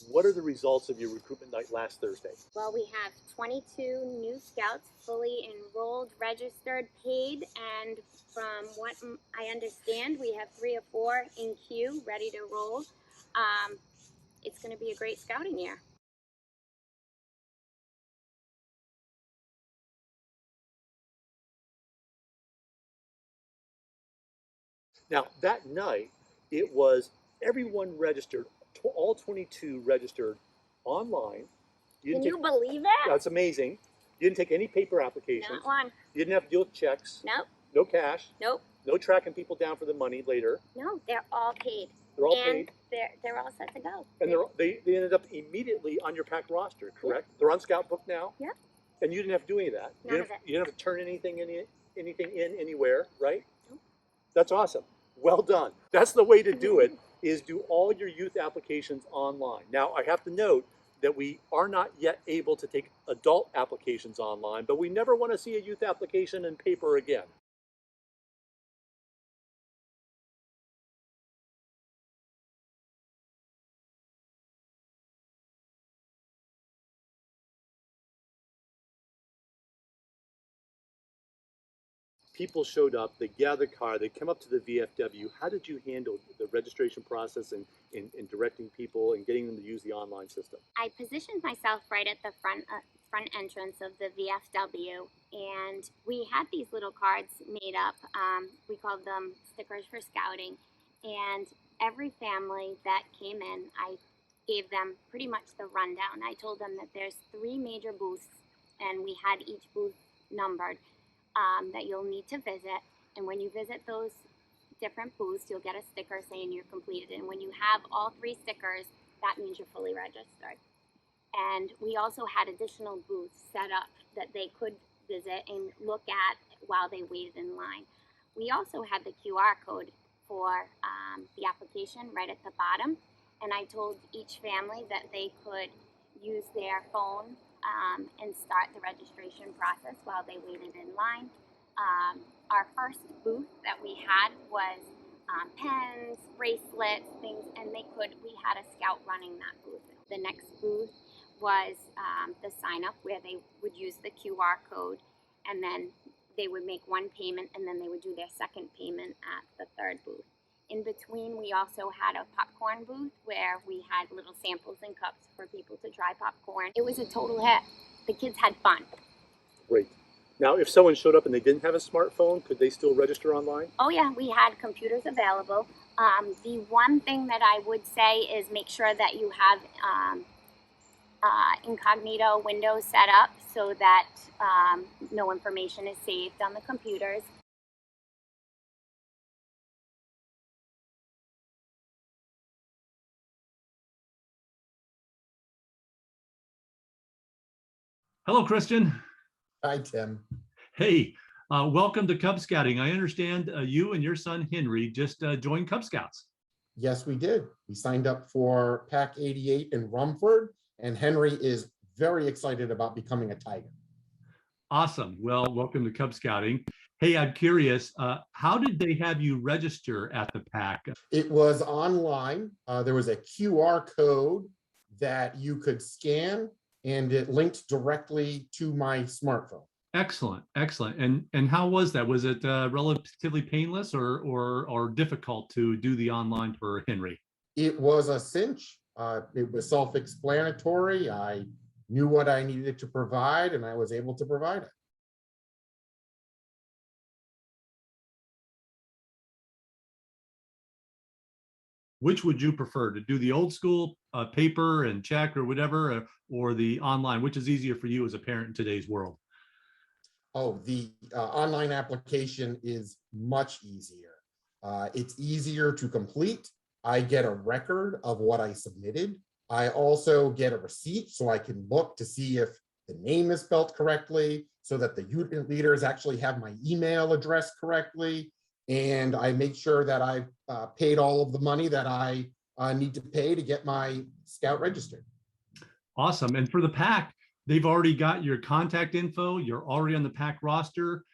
What are the results of your recruitment night last Thursday? Well, we have 22 new scouts fully enrolled, registered, paid, and from what I understand, we have 3 or 4 in queue ready to roll. It's going to be a great scouting year. Now, that night, it was everyone registered, all 22 registered online. Can you believe it? That's amazing. You didn't take any paper applications. Not one. You didn't have to deal with checks. Nope. No cash. Nope. No tracking people down for the money later. No, they're all paid. They're all and paid. They're all set to go. And they ended up immediately on your PAC roster, correct? They're on Scout Book now? Yep. And you didn't have to do any of that. None of it. You didn't have to turn anything in anywhere, right? Nope. That's awesome. Well done. That's the way to do it, is do all your youth applications online. Now, I have to note that we are not yet able to take adult applications online, but we never want to see a youth application in paper again. People showed up, they gathered car, they come up to the VFW. How did you handle the registration process and directing people and getting them to use the online system? I positioned myself right at the front entrance of the VFW, and we had these little cards made up. We called them stickers for scouting, and every family that came in, I gave them pretty much the rundown. I told them that there's 3 major booths, and we had each booth numbered. That you'll need to visit, and when you visit those different booths, you'll get a sticker saying you're completed, and when you have all 3 stickers, that means you're fully registered. And we also had additional booths set up that they could visit and look at while they waited in line. We also had the QR code for the application right at the bottom, and I told each family that they could use their phone and start the registration process while they waited in line. Our first booth that we had was pens, bracelets, things, and we had a scout running that booth. The next booth was the sign up, where they would use the QR code, and then they would make one payment, and then they would do their second payment at the third booth. In between, we also had a popcorn booth where we had little samples and cups for people to try popcorn. It was a total hit. The kids had fun. Great. Now, if someone showed up and they didn't have a smartphone, could they still register online? Oh yeah, we had computers available. The one thing that I would say is make sure that you have incognito windows set up so that no information is saved on the computers. Hello, Christian. Hi, Tim. Hey, welcome to Cub Scouting. I understand you and your son Henry just joined Cub Scouts. Yes, we did. We signed up for PAC 88 in Rumford, and Henry is very excited about becoming a Tiger. Awesome. Well, welcome to Cub Scouting. Hey, I'm curious, how did they have you register at the PAC? It was online. There was a QR code that you could scan, and it linked directly to my smartphone. Excellent, excellent. And how was that? Was it relatively painless or difficult to do the online for Henry? It was a cinch. It was self-explanatory. I knew what I needed to provide, and I was able to provide it. Which would you prefer, to do the old school paper and check or whatever, or the online? Which is easier for you as a parent in today's world? Oh, the online application is much easier. It's easier to complete. I get a record of what I submitted. I also get a receipt so I can look to see if the name is spelled correctly, so that the unit leaders actually have my email address correctly. And I make sure that I've paid all of the money that I need to pay to get my scout registered. Awesome. And for the PAC, they've already got your contact info. You're already on the PAC roster.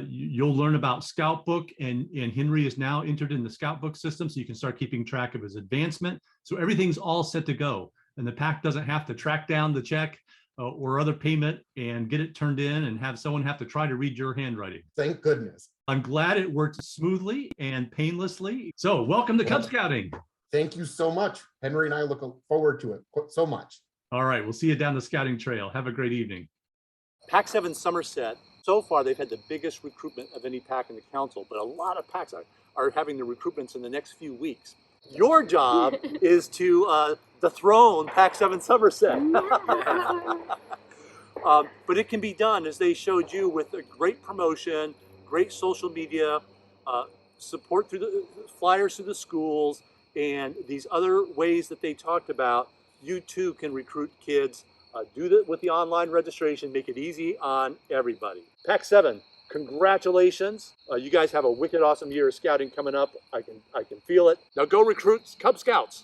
You'll learn about Scout Book, and Henry is now entered in the Scout Book system, so you can start keeping track of his advancement. So everything's all set to go. and the PAC doesn't have to track down the check or other payment and get it turned in and have someone have to try to read your handwriting. Thank goodness. I'm glad it worked smoothly and painlessly. So welcome to Cub Scouting. Thank you so much. Henry and I look forward to it so much. All right, we'll see you down the scouting trail. Have a great evening. PAC 7 Somerset, so far they've had the biggest recruitment of any PAC in the council, but a lot of PACs are having the recruitments in the next few weeks. Your job is to dethrone PAC 7 Somerset. But it can be done, as they showed you, with a great promotion, great social media, support through the flyers through the schools, and these other ways that they talked about. You too can recruit kids. Do that with the online registration. Make it easy on everybody. PAC 7, congratulations. You guys have a wicked awesome year of scouting coming up. I can feel it. Now go recruit Cub Scouts.